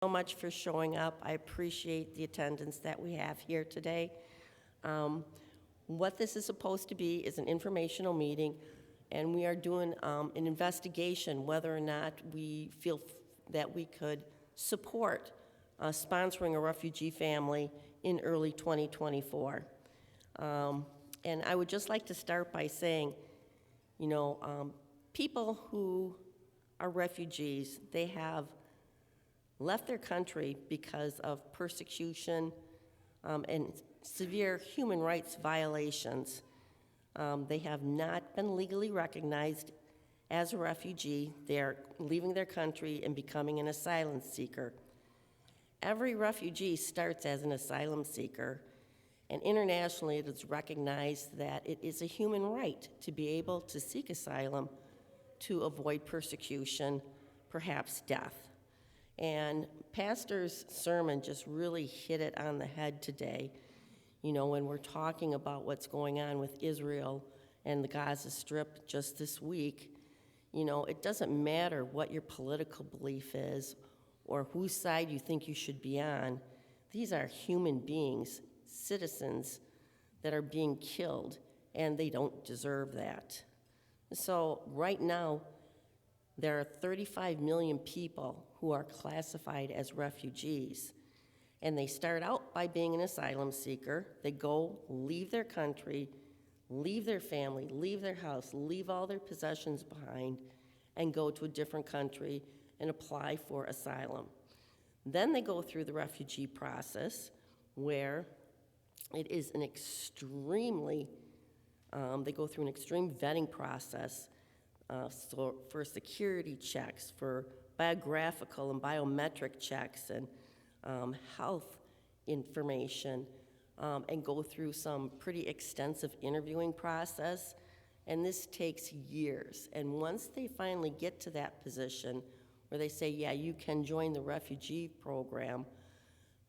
So much for showing up. I appreciate the attendance that we have here today. Um, what this is supposed to be is an informational meeting, and we are doing an investigation whether or not we feel that we could support sponsoring a refugee family in early 2024. And I would just like to start by saying, people who are refugees, they have left their country because of persecution and severe human rights violations. They have not been legally recognized as a refugee. They are leaving their country and becoming an asylum seeker. Every refugee starts as an asylum seeker, and internationally it is recognized that it is a human right to be able to seek asylum to avoid persecution, perhaps death. And Pastor's sermon just really hit it on the head today. When we're talking about what's going on with Israel and the Gaza Strip just this week, it doesn't matter what your political belief is or whose side you think you should be on. These are human beings, citizens that are being killed, and they don't deserve that. So right now, there are 35 million people who are classified as refugees. And they start out by being an asylum seeker. They go, leave their country, leave their family, leave their house, leave all their possessions behind, and go to a different country and apply for asylum. Then they go through the refugee process where it is an extremely, they go through an extreme vetting process. So for security checks, for biographical and biometric checks, and health information, and go through some pretty extensive interviewing process. And this takes years. And once they finally get to that position where they say, yeah, you can join the refugee program,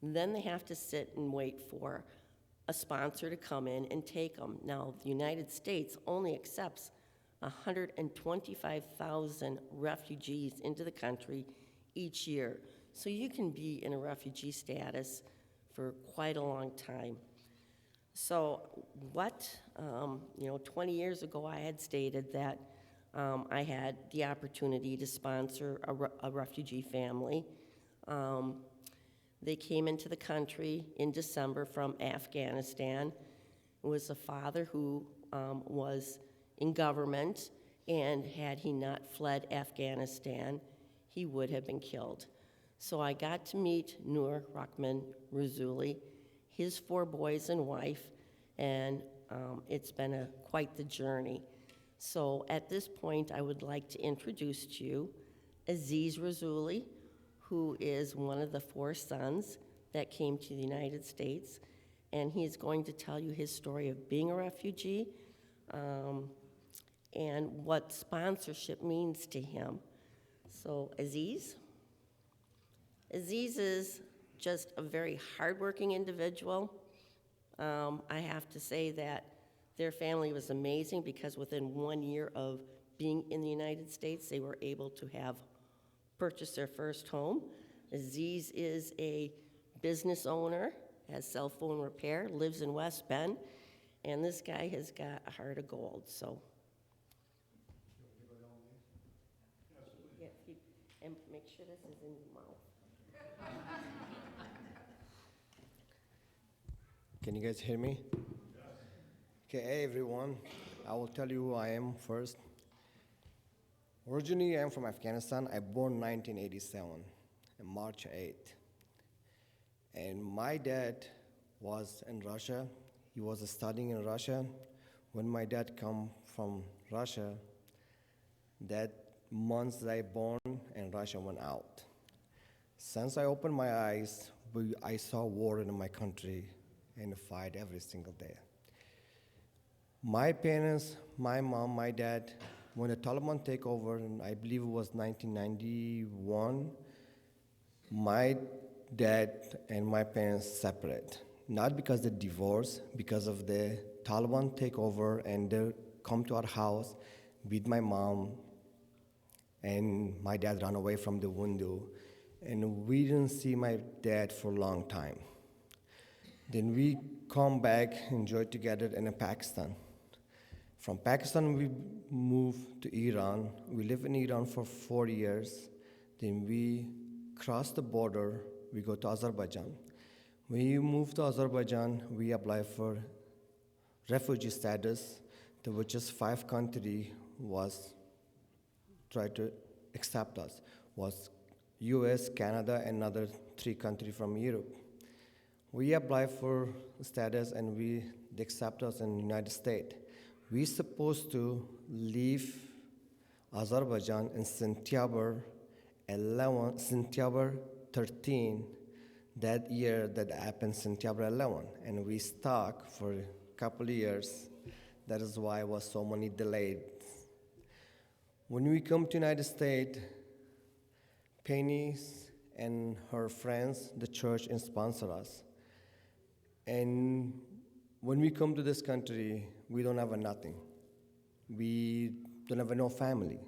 then they have to sit and wait for a sponsor to come in and take them. Now, the United States only accepts 125,000 refugees into the country each year. So you can be in a refugee status for quite a long time. So 20 years ago I had stated that I had the opportunity to sponsor a refugee family. They came into the country in December from Afghanistan. It was a father who was in government, and had he not fled Afghanistan, he would have been killed. So I got to meet Nur Rahman Razuli, his 4 boys and wife, and it's been quite the journey. So at this point, I would like to introduce to you Aziz Razuli, who is one of the 4 sons that came to the United States, and he is going to tell you his story of being a refugee, and what sponsorship means to him. So Aziz is just a very hardworking individual. I have to say that their family was amazing because within 1 year of being in the United States, they were able to have purchased their first home. Aziz is a business owner, has cell phone repair, lives in West Bend, and this guy has got a heart of gold. So. And make sure this is in your mouth. Can you guys hear me? Okay, hey everyone. I will tell you who I am first. Originally, I am from Afghanistan. I born 1987, on March 8th. And my dad was in Russia. He was studying in Russia. When my dad come from Russia, that month that I born and Russia went out. Since I opened my eyes, I saw war in my country and fight every single day. My parents, my mom, my dad, when the Taliban take over, and I believe it was 1991, my dad and my parents separate. Not because they divorced, because of the Taliban take over and they come to our house with my mom, and my dad ran away from the window. and we didn't see my dad for a long time. Then we come back, enjoy together in Pakistan. From Pakistan, we moved to Iran. We lived in Iran for 4 years. Then we crossed the border. We go to Azerbaijan. When we moved to Azerbaijan, we applied for refugee status, to which is 5 countries was try to accept us. Was U.S., Canada, and another 3 countries from Europe. We applied for status, and they accept us in the United States. We supposed to leave Azerbaijan in September 13, that year that happened September 11, and we stuck for a couple of years. That is why was so many delayed. When we come to United States, Penny and her friends, the church, sponsor us. And when we come to this country, we don't have nothing. We don't have no family,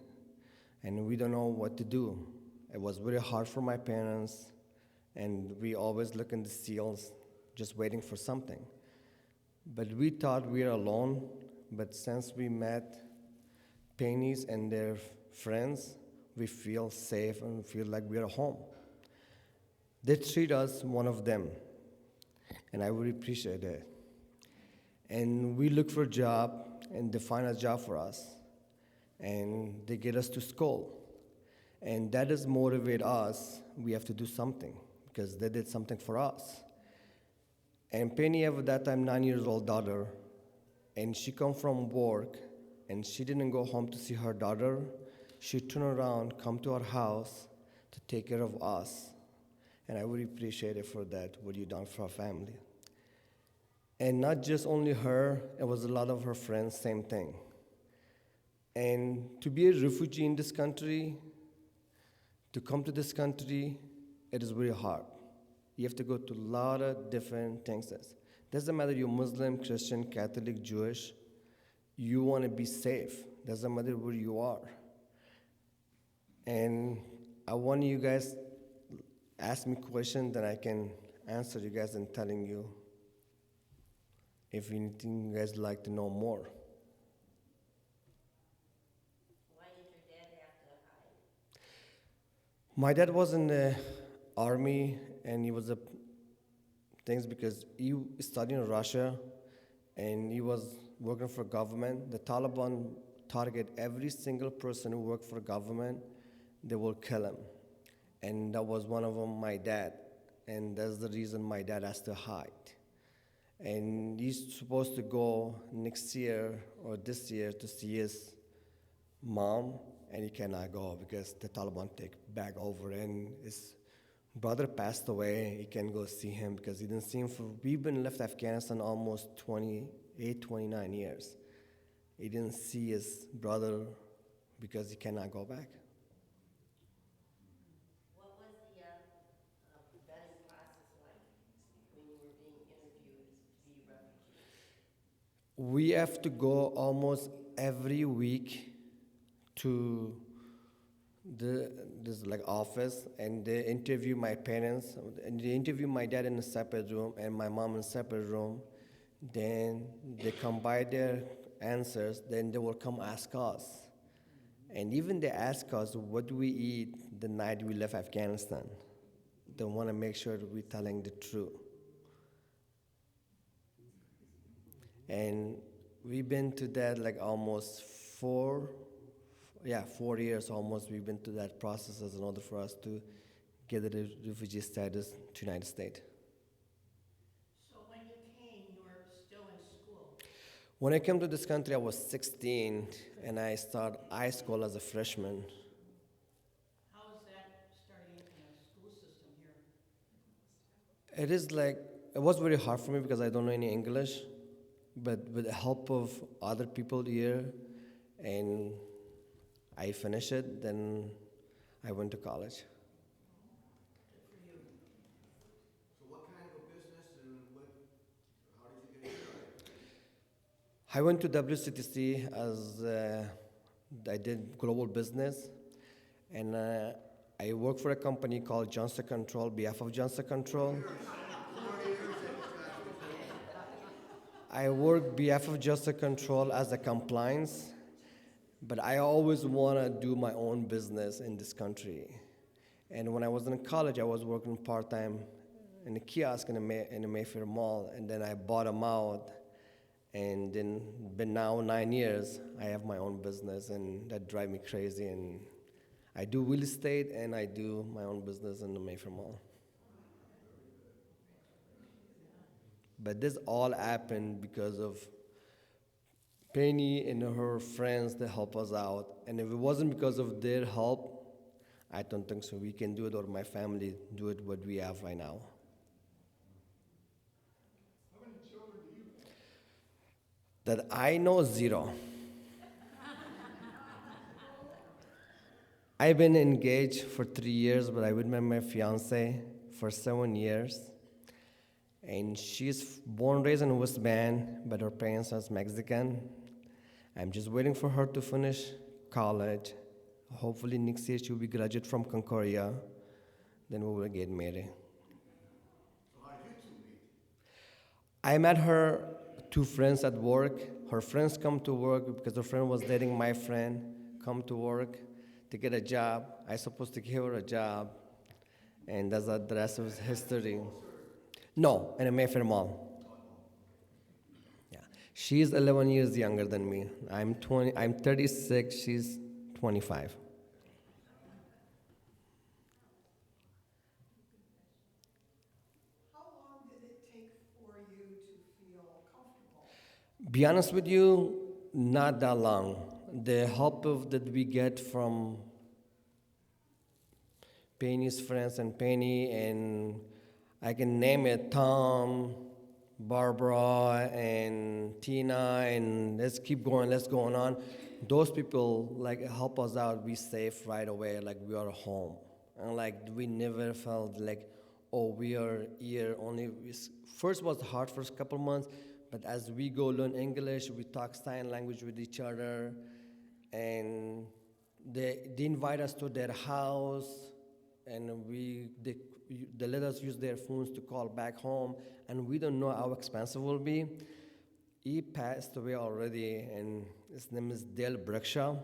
and we don't know what to do. It was very hard for my parents, and we always look in the seals, just waiting for something. But we thought we were alone, but since we met Pennies and their friends, we feel safe and feel like we're home. They treat us one of them, and I really appreciate it. And we look for a job, and they find a job for us, and they get us to school. And that is motivate us. We have to do something, because they did something for us. And Penny at that time, 9-year-old daughter, and she come from work, and she didn't go home to see her daughter. She turned around, come to our house to take care of us. And I really appreciate it for that, what you done for our family. And not just only her, it was a lot of her friends, same thing. And to be a refugee in this country, to come to this country, it is very hard. You have to go to a lot of different things. Doesn't matter you're Muslim, Christian, Catholic, Jewish, you want to be safe. Doesn't matter where you are. And I want you guys ask me questions that I can answer you guys and telling you if anything you guys like to know more. Why did your dad have to hide? My dad was in the army, and he was a things because he studied in Russia, and he was working for government. The Taliban target every single person who worked for government. They will kill him, and that was one of them, my dad, and that's the reason my dad has to hide. And he's supposed to go next year or this year to see his mom, and he cannot go because the Taliban take back over, and his brother passed away. He can't go see him because he didn't see him for, we've been left Afghanistan almost 28, 29 years. He didn't see his brother because he cannot go back. What was the vetting process like when you were being interviewed to be a refugee? We have to go almost every week to this like office, and they interview my parents, and they interview my dad in a separate room and my mom in a separate room. Then they combine their answers, then they will come ask us. And even they ask us what do we eat the night we left Afghanistan. They want to make sure that we're telling the truth. And we've been to that like almost 4 years almost. We've been to that process in order for us to get the refugee status to United States. So when you came, you were still in school. When I came to this country, I was 16, and I started high school as a freshman. How is that starting in a school system here? It is like, it was very hard for me because I don't know any English, but with the help of other people here, and I finished it, then I went to college. Good for you. So what kind of a business and how did you get started? I went to WCTC as I did global business, and I work for a company called Johnson Control, behalf of Johnson Control. 40 years in Wisconsin. I work behalf of Johnson Control as a compliance, but I always want to do my own business in this country. And when I was in college, I was working part-time in a kiosk in the Mayfair Mall, and then I bought them out. And then, been now 9 years, I have my own business, and that drives me crazy. And I do real estate, and I do my own business in the Mayfair Mall. But this all happened because of Penny and her friends that help us out. And if it wasn't because of their help, I don't think so we can do it, or my family do it what we have right now. How many children do you have? That I know, 0. I've been engaged for 3 years, but I've been with my fiance for 7 years. And she's born, raised in West Bend, but her parents are Mexican. I'm just waiting for her to finish college. Hopefully next year she'll be graduate from Concordia. Then we will get married. So how did you two meet? I met her 2 friends at work. Her friends come to work because her friend was dating my friend, come to work to get a job. I supposed to give her a job. And that's the rest of history. No, in a Mayfair Mall. Yeah. She's 11 years younger than me. I'm 36, she's 25. How long did it take for you to feel comfortable? Be honest with you, not that long. The help that we get from Penny's friends and Penny, and I can name it, Tom, Barbara, and Tina, and let's keep going, let's go on. Those people like help us out. We safe right away, like we are home, and like we never felt like, oh, we are here only. First was hard first couple months, but as we go learn English, we talk sign language with each other, and they invite us to their house, and they let us use their phones to call back home, and we don't know how expensive it will be. He passed away already, and his name is Dale Brickshaw.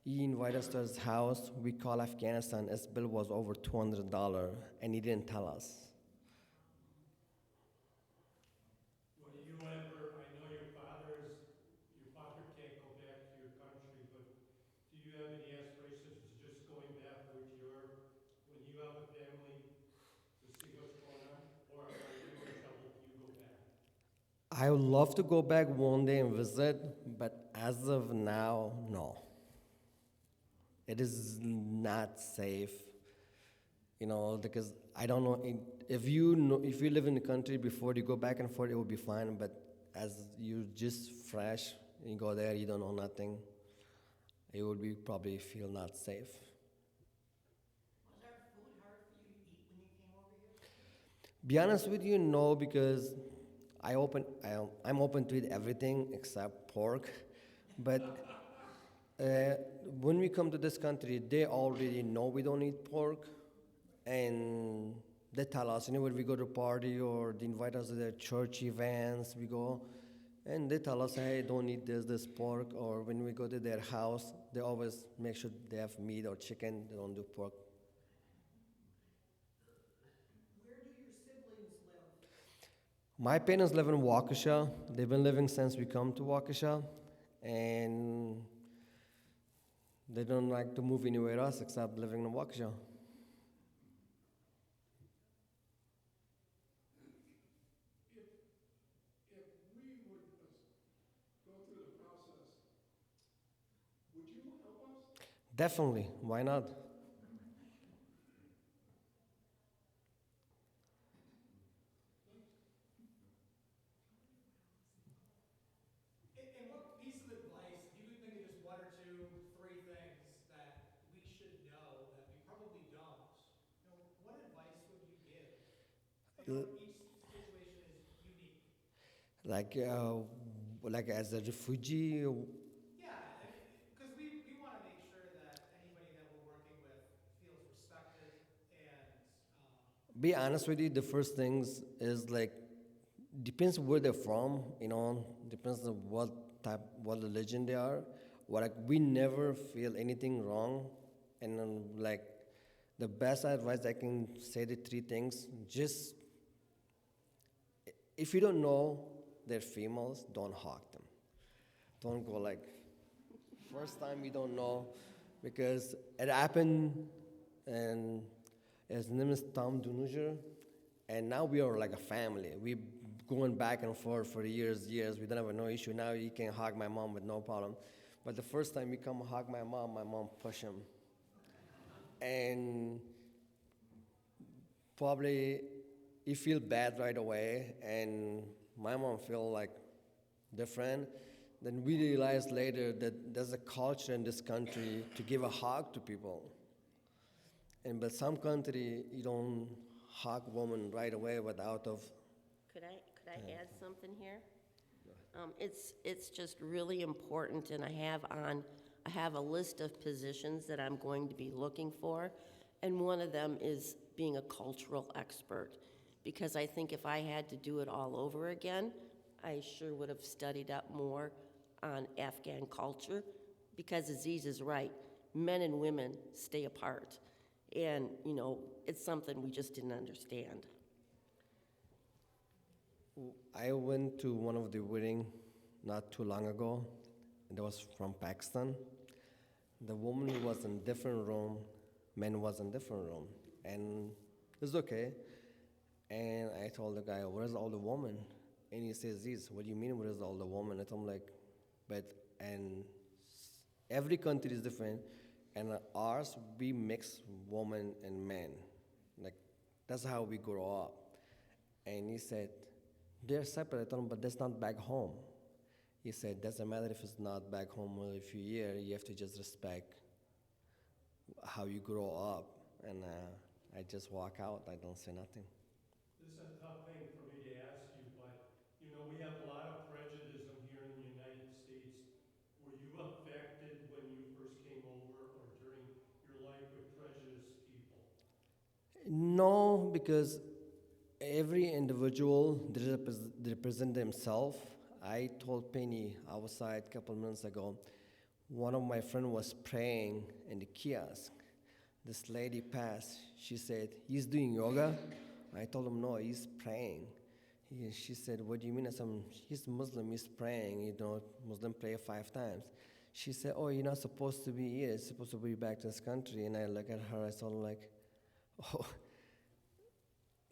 He invited us to his house. We called Afghanistan. His bill was over $200, and he didn't tell us. Will you ever, I know your father can't go back to your country, but do you have any aspirations of just going back when you have a family to see what's going on? Or are you in trouble if you go back? I would love to go back one day and visit, but as of now, no. It is not safe, because I don't know if you live in the country before you go back and forth, it will be fine. But as you just fresh, you go there, you don't know nothing, it would be probably feel not safe. Was our food hard for you to eat when you came over here? Be honest with you, no, because I'm open to eat everything except pork, but. When we come to this country, they already know we don't eat pork, and they tell us, when we go to party or they invite us to their church events, we go, and they tell us, hey, don't eat this pork, or when we go to their house, they always make sure they have meat or chicken, they don't do pork. Where do your siblings live? My parents live in Waukesha. They've been living since we come to Waukesha, and they don't like to move anywhere else except living in Waukesha. If we would go through the process, would you help us? Definitely, why not? And what piece of advice, if you could think of just one or two, three things that we should know that we probably don't, what advice would you give? Each situation is unique. Like as a refugee. Yeah, because we want to make sure that anybody that we're working with feels be honest with you, the first things is like depends where they're from, depends on what religion they are. What like we never feel anything wrong, and like the best advice I can say the three things: just if you don't know they're females, don't hug them. Don't go like first time you don't know, because it happened, and his name is Tom Dunujer, and now we are like a family. We going back and forth for years. We don't have no issue. Now he can hug my mom with no problem. But the first time he come hug my mom push him, and probably he feel bad right away, and my mom feel like different. Then we realized later that there's a culture in this country to give a hug to people. But some country you don't hug women right away without of. Could I add something here? It's just really important, and I have a list of positions that I'm going to be looking for, and one of them is being a cultural expert, because I think if I had to do it all over again, I sure would have studied up more on Afghan culture, because Aziz is right. Men and women stay apart, and it's something we just didn't understand. I went to one of the wedding not too long ago, and it was from Pakistan. The woman was in different room, man was in different room, and it's okay. And I told the guy, "Where's all the woman?" And he says, "This, what do you mean, where's all the woman?" And I'm like, and every country is different, and ours, we mix woman and man. Like, that's how we grow up. And he said, "They're separate." I told him, "But that's not back home." He said, "Doesn't matter if it's not back home or if you're here, you have to just respect how you grow up." And I just walk out, I don't say nothing. This is a tough thing for me to ask you, but we have a lot of prejudice here in the United States. Were you affected when you first came over or during your life with prejudiced people? No, because every individual they represent themselves. I told Penny outside a couple minutes ago, one of my friends was praying in the kiosk. This lady passed. She said, "He's doing yoga?" I told him, "No, he's praying." She said, "What do you mean?" I said, "He's Muslim, he's praying, Muslim pray 5 times. She said, "Oh, you're not supposed to be here, you're supposed to be back to this country." And I look at her, I saw like, oh,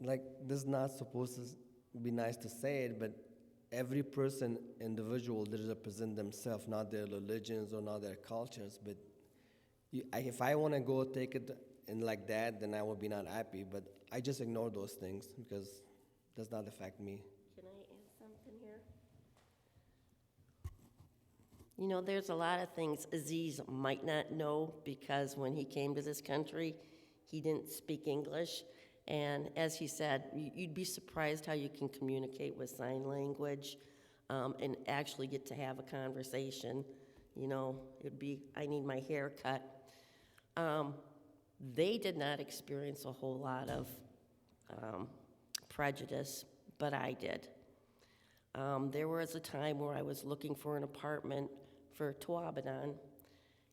like this is not supposed to be nice to say it, but every person, individual, they represent themselves, not their religions or not their cultures. But if I want to go take it in like that, then I will be not happy. But I just ignore those things because it does not affect me. Can I add something here? There's a lot of things Aziz might not know, because when he came to this country, he didn't speak English. And as he said, you'd be surprised how you can communicate with sign language and actually get to have a conversation. It'd be, "I need my hair cut." They did not experience a whole lot of prejudice, but I did. There was a time where I was looking for an apartment for Tuabadan,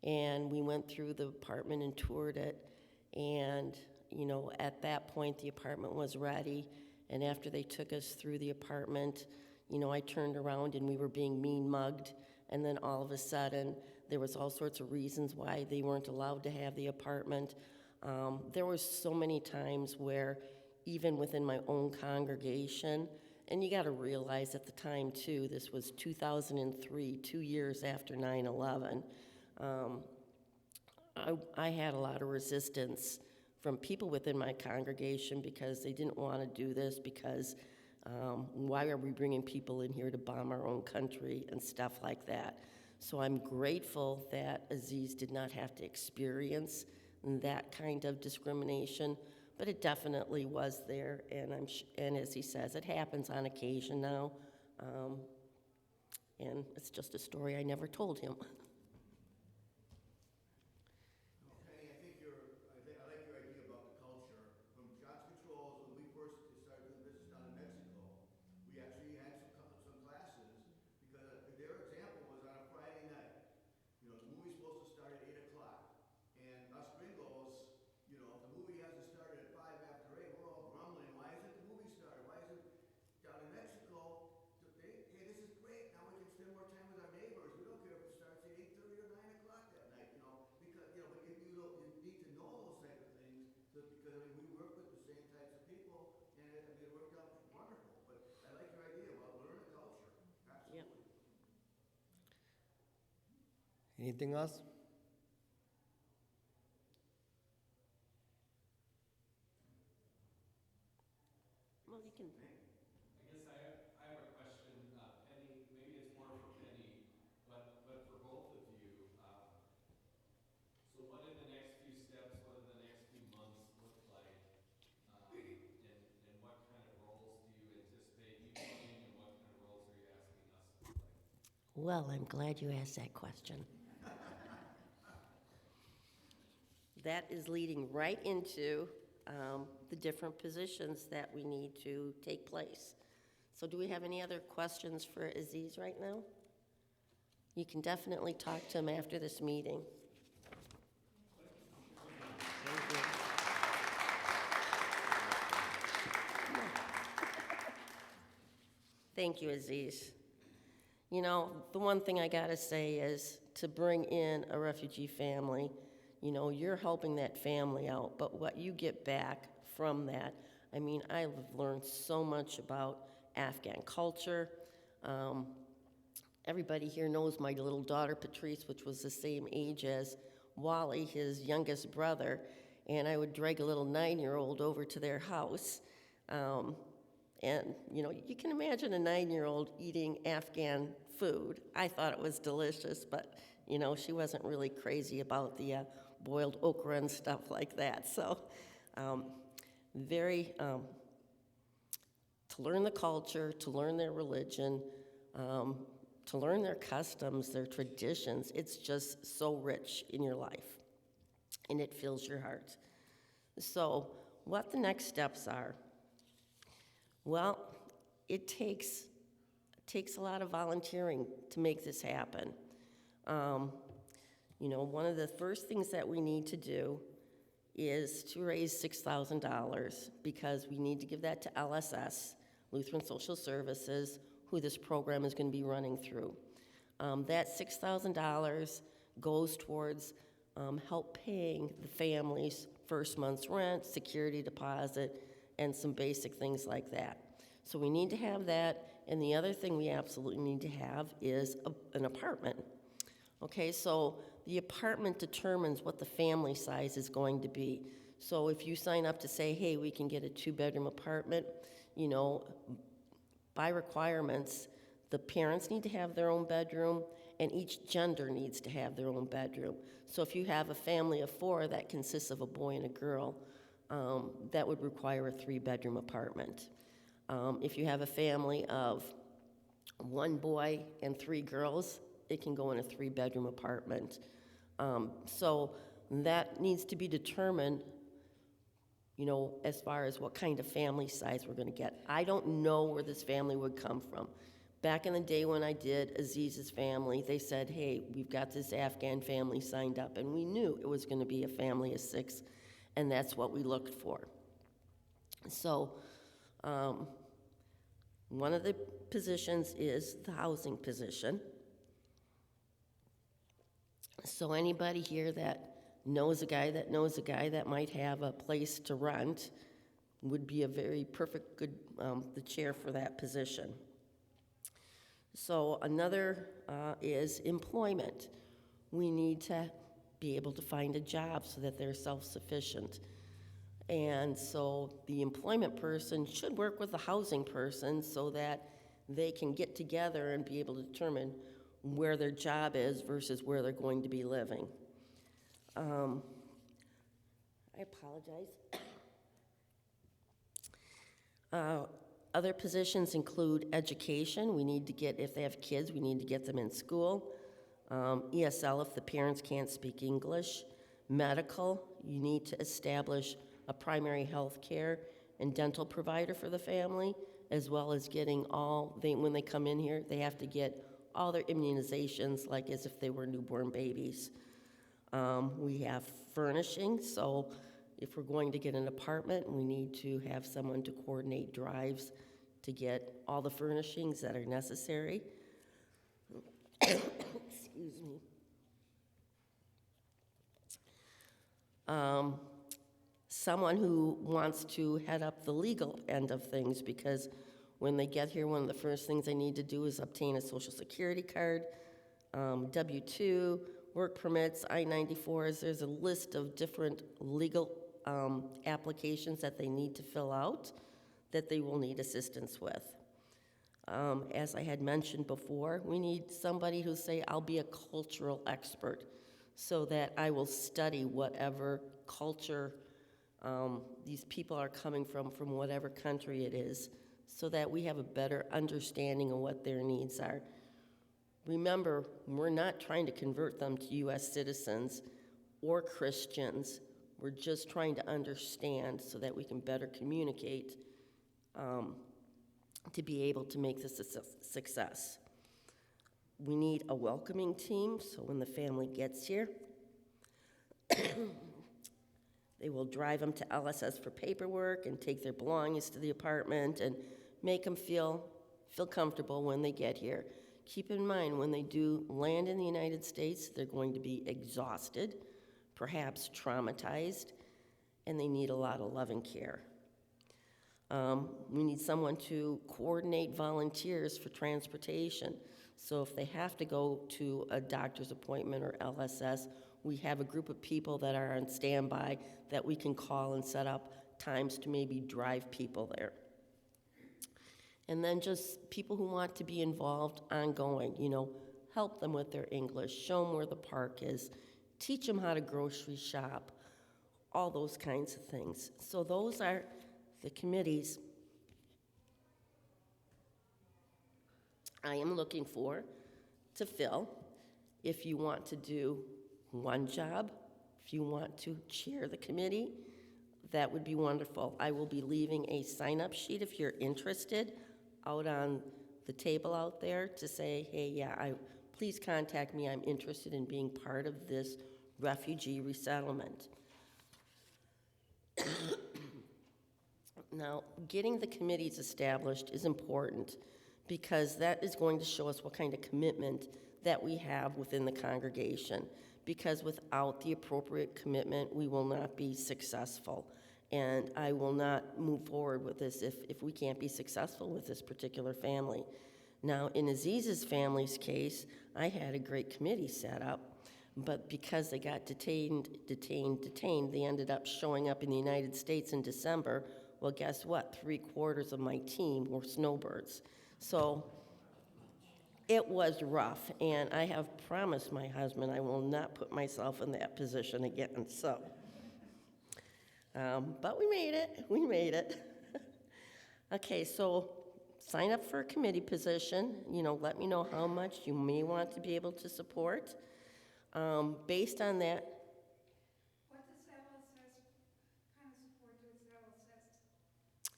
and we went through the apartment and toured it, and at that point, the apartment was ready, and after they took us through the apartment, I turned around and we were being mean mugged, and then all of a sudden, there was all sorts of reasons why they weren't allowed to have the apartment. There were so many times where, even within my own congregation, and you got to realize at the time, too, this was 2003, 2 years after 9/11, I had a lot of resistance from people within my congregation because they didn't want to do this, because why are we bringing people in here to bomb our own country and stuff like that? So I'm grateful that Aziz did not have to experience that kind of discrimination, but it definitely was there, and and as he says, it happens on occasion now, and it's just a story I never told him. Okay, I like your idea about the culture. From job controls, Anything else? Well, you can. I guess I have a question, Penny, maybe it's more for Penny, but for both of you. So what do the next few steps, what do the next few months look like? And what kind of roles do you anticipate you playing, and what kind of roles are you asking us to play? Well, I'm glad you asked that question. That is leading right into the different positions that we need to take place. So do we have any other questions for Aziz right now? You can definitely talk to him after this meeting. Thank you, Aziz. You know, the one thing I gotta say is to bring in a refugee family, you know, you're helping that family out, but what you get back from that, I mean, I've learned so much about Afghan culture. Everybody here knows my little daughter, Patrice, which was the same age as Wally, his youngest brother, and I would drag a little 9-year-old over to their house. And, you know, you can imagine a 9-year-old eating Afghan food. I thought it was delicious, but, you know, she wasn't really crazy about the boiled okra and stuff like that. So, to learn the culture, to learn their religion, to learn their customs, their traditions, it's just so rich in your life, and it fills your heart. So, what the next steps are? Well, it takes a lot of volunteering to make this happen. You know, one of the first things that we need to do is to raise $6,000 because we need to give that to LSS, Lutheran Social Services, who this program is going to be running through. That $6,000 goes towards help paying the family's first month's rent, security deposit, and some basic things like that. So we need to have that, and the other thing we absolutely need to have is an apartment. Okay, so the apartment determines what the family size is going to be. So if you sign up to say, hey, we can get a 2-bedroom apartment, you know, by requirements, the parents need to have their own bedroom, and each gender needs to have their own bedroom. So if you have a family of 4 that consists of a boy and a girl, that would require a 3-bedroom apartment. If you have a family of 1 boy and 3 girls, it can go in a 3-bedroom apartment. So that needs to be determined, you know, as far as what kind of family size we're going to get. I don't know where this family would come from. Back in the day when I did Aziz's family, they said, hey, we've got this Afghan family signed up, and we knew it was going to be a family of 6, and that's what we looked for. So one of the positions is the housing position. So anybody here that knows a guy that might have a place to rent would be a very perfect, good, the chair for that position. So another is employment. We need to be able to find a job so that they're self-sufficient. And so the employment person should work with the housing person so that they can get together and be able to determine where their job is versus where they're going to be living. I apologize. Other positions include education. We need to get, if they have kids, we need to get them in school. ESL if the parents can't speak English. Medical, you need to establish a primary health care and dental provider for the family, as well as getting when they come in here, they have to get all their immunizations like as if they were newborn babies. We have furnishings, so if we're going to get an apartment, we need to have someone to coordinate drives to get all the furnishings that are necessary. Excuse me. Someone who wants to head up the legal end of things, because when they get here, one of the first things they need to do is obtain a Social Security card, W-2. work permits, I-94s, there's a list of different legal applications that they need to fill out that they will need assistance with. As I had mentioned before, we need somebody who say, I'll be a cultural expert, so that I will study whatever culture these people are coming from whatever country it is, so that we have a better understanding of what their needs are. Remember, we're not trying to convert them to U.S. citizens or Christians. We're just trying to understand so that we can better communicate to be able to make this a success. We need a welcoming team, so when the family gets here, they will drive them to LSS for paperwork and take their belongings to the apartment and make them feel comfortable when they get here. Keep in mind, when they do land in the United States, they're going to be exhausted, perhaps traumatized, and they need a lot of loving care. We need someone to coordinate volunteers for transportation. So if they have to go to a doctor's appointment or LSS, we have a group of people that are on standby that we can call and set up times to maybe drive people there. And then just people who want to be involved ongoing, help them with their English, show them where the park is, teach them how to grocery shop, all those kinds of things. So those are the committees I am looking for to fill. If you want to do one job, if you want to chair the committee, that would be wonderful. I will be leaving a sign-up sheet if you're interested out on the table out there to say, hey, yeah, please contact me. I'm interested in being part of this refugee resettlement. Now, getting the committees established is important because that is going to show us what kind of commitment that we have within the congregation. Because without the appropriate commitment, we will not be successful. And I will not move forward with this if we can't be successful with this particular family. Now, in Aziz's family's case, I had a great committee set up, but because they got detained, they ended up showing up in the United States in December. Well, guess what? 3/4 of my team were snowbirds. So it was rough, and I have promised my husband I will not put myself in that position again, so. But we made it. Okay, so sign up for a committee position. Let me know how much you may want to be able to support. Based on that. What does LSS, kind of support does LSS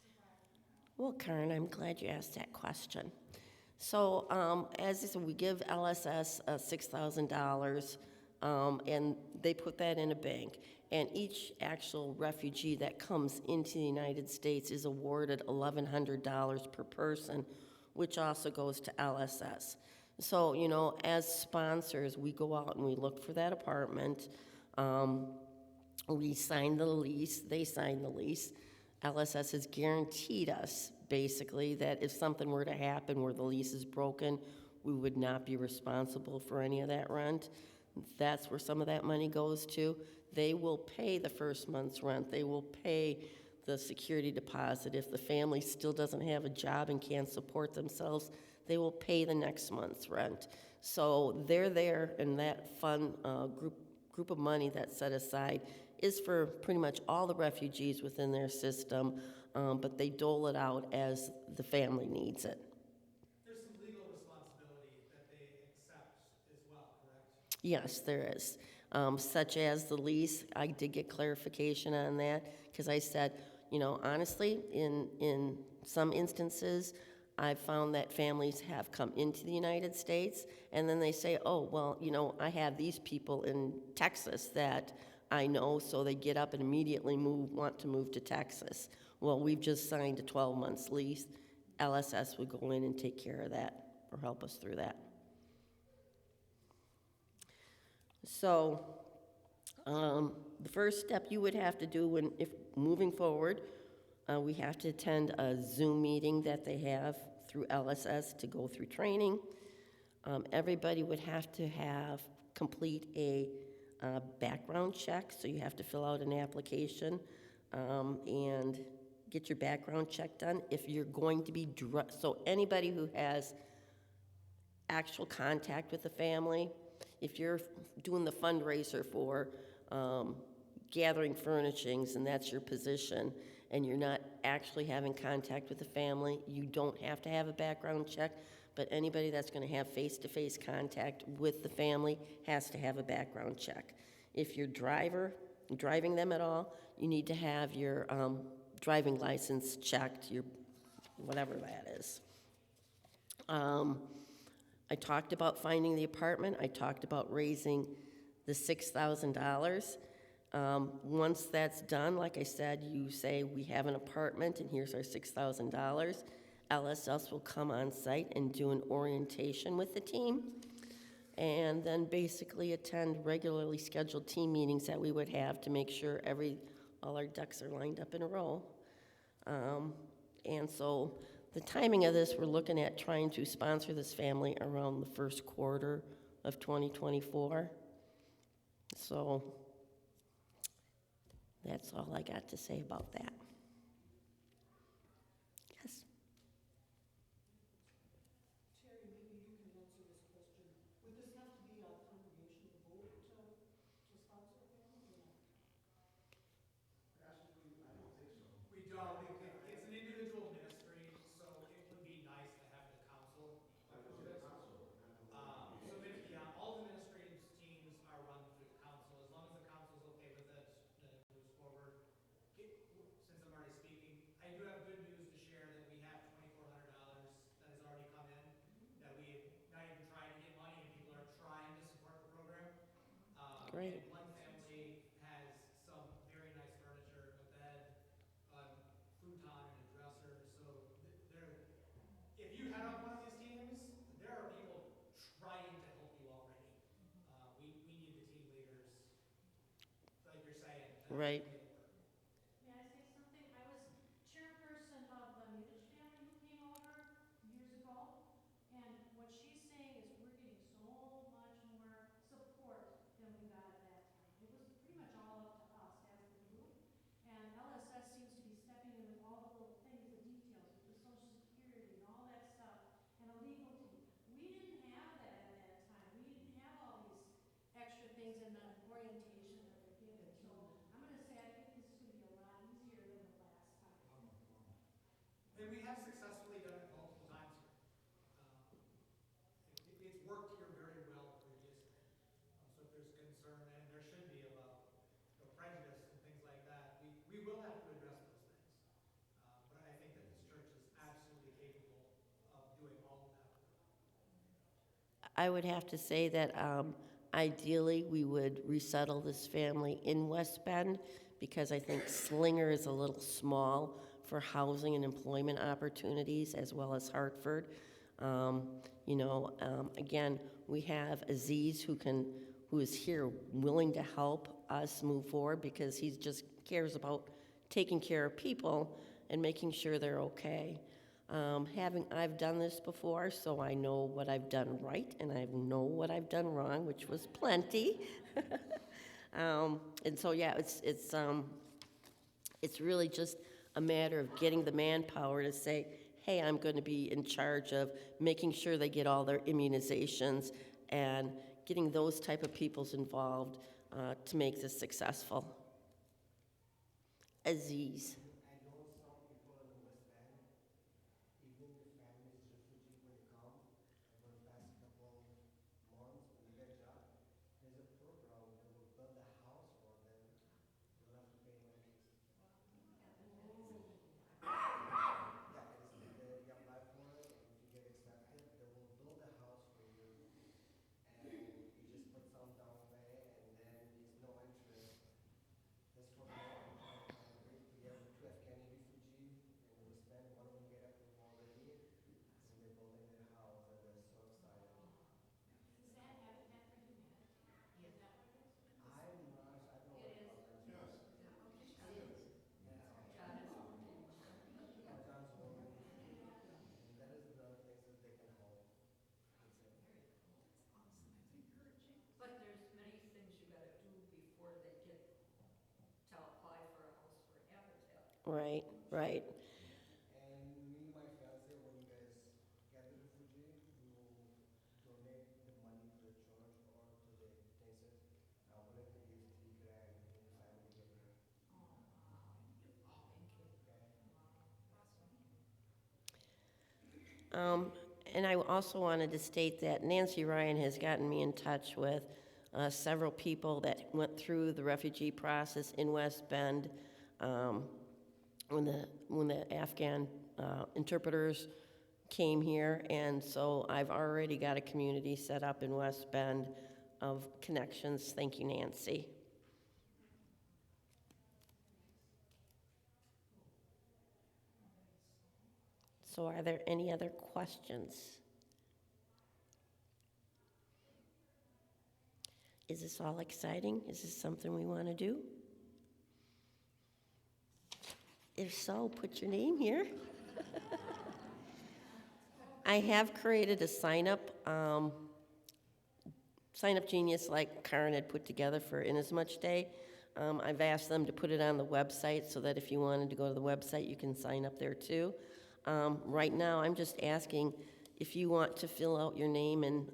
provide? Well, Karen, I'm glad you asked that question. So as I said, we give LSS $6,000, and they put that in a bank. And each actual refugee that comes into the United States is awarded $1,100 per person, which also goes to LSS. So, as sponsors, we go out and we look for that apartment. We sign the lease, they sign the lease. LSS has guaranteed us, basically, that if something were to happen where the lease is broken, we would not be responsible for any of that rent. That's where some of that money goes to. They will pay the first month's rent. They will pay the security deposit. If the family still doesn't have a job and can't support themselves, they will pay the next month's rent. So they're there, and that fund group of money that's set aside is for pretty much all the refugees within their system, but they dole it out as the family needs it. There's some legal responsibility that they accept as well, correct? Yes, there is. Such as the lease, I did get clarification on that, because I said, honestly, in some instances, I've found that families have come into the United States, and then they say, oh, well, I have these people in Texas that I know, so they get up and immediately want to move to Texas. Well, we've just signed a 12-month lease. LSS would go in and take care of that or help us through that. So the first step you would have to do if moving forward, we have to attend a Zoom meeting that they have through LSS to go through training. Everybody would have to have complete a background check, so you have to fill out an application and get your background check done. If you're going to be, so anybody who has actual contact with the family, if you're doing the fundraiser for gathering furnishings and that's your position, and you're not actually having contact with the family, you don't have to have a background check, but anybody that's going to have face-to-face contact with the family has to have a background check. If you're driving them at all, you need to have your driving license checked, your whatever that is. I talked about finding the apartment. I talked about raising the $6,000. Once that's done, like I said, you say, we have an apartment and here's our $6,000. LSS will come on site and do an orientation with the team, and then basically attend regularly scheduled team meetings that we would have to make sure all our ducks are lined up in a row. And so the timing of this, we're looking at trying to sponsor this family around the first quarter of 2024. So that's all I got to say about that. Yes. Terry, maybe you can answer this question. Would this have to be a congregational vote to sponsor a family or not? Actually, I don't think so. We don't, it's an individual ministry, so it would be nice to have the council Why don't approve you it. the council, not the So, yeah, all the administrative teams are run through the council. As long as the council's okay with it, then it moves forward. Since I'm already speaking, I do have good news to share that we have $2,400 that has already come in, that we have not even tried to get money, and people are trying to support the program. Great. And one family has some very nice furniture, a bed, a futon, and a dresser. So if you head up one of these teams, there are people trying to help you already. We need the team leaders, like you're saying, to Right. make it work. May I say something? I was chairperson of the Mudich family who came over years ago, and what she's saying is we're getting so much more support than we got at that time. It was pretty much all up to us as the group, and LSS seems to be stepping in with all the little things, the details, with the social security and all that stuff, and a legal team. We didn't have that at that time. We didn't have all these extra things in the orientation that they're giving. So I'm going to say I think this is going to be a lot easier than the last time. And we have successfully done it multiple times here. It's worked here very well previously. So if there's concern, and there should be about prejudice and things like that, we will have to address those things. But I think that this church is absolutely capable of doing all of that work. I would have to say that ideally we would resettle this family in West Bend, because I think Slinger is a little small for housing and employment opportunities, as well as Hartford. Again, we have Aziz who is here willing to help us move forward, because he just cares about taking care of people and making sure they're okay. I've done this before, so I know what I've done right and I know what I've done wrong, which was plenty. And so, yeah, it's really just a matter of getting the manpower to say, hey, I'm going to be in charge of making sure they get all their immunizations and getting those type of peoples involved to make this successful. Aziz. I know some people in West Bend, even the families, refugee, when they come, over the past couple months, when they get a job, there's a program, they will build a house for them, they don't have to pay no interest. Yeah, you apply for it, and if you get accepted, they will build a house for you, and you just put some down pay, and then it's no interest. That's for the low income country. We have a Right, right. And me and my fiance, when you guys get the refugee, we will donate the money to the church or to the detention. Open the gift he can in the family together. Um, And I also wanted to state that Nancy Ryan has gotten me in touch with several people that went through the refugee process in West Bend when the Afghan interpreters came here, and so I've already got a community set up in West Bend of connections. Thank you, Nancy. So are there any other questions? Is this all exciting? Is this something we want to do? If so, put your name here. I have created a sign up genius like Karen had put together for Inasmuch Day. I've asked them to put it on the website so that if you wanted to go to the website, you can sign up there too. Right now, I'm just asking if you want to fill out your name and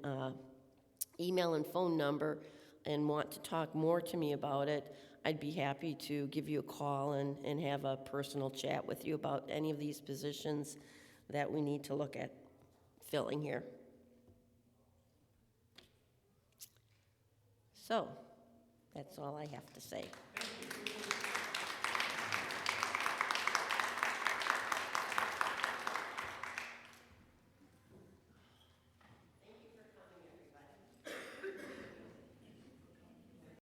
email and phone number and want to talk more to me about it, I'd be happy to give you a call and have a personal chat with you about any of these positions that we need to look at filling here. So, that's all I have to say. Thank you.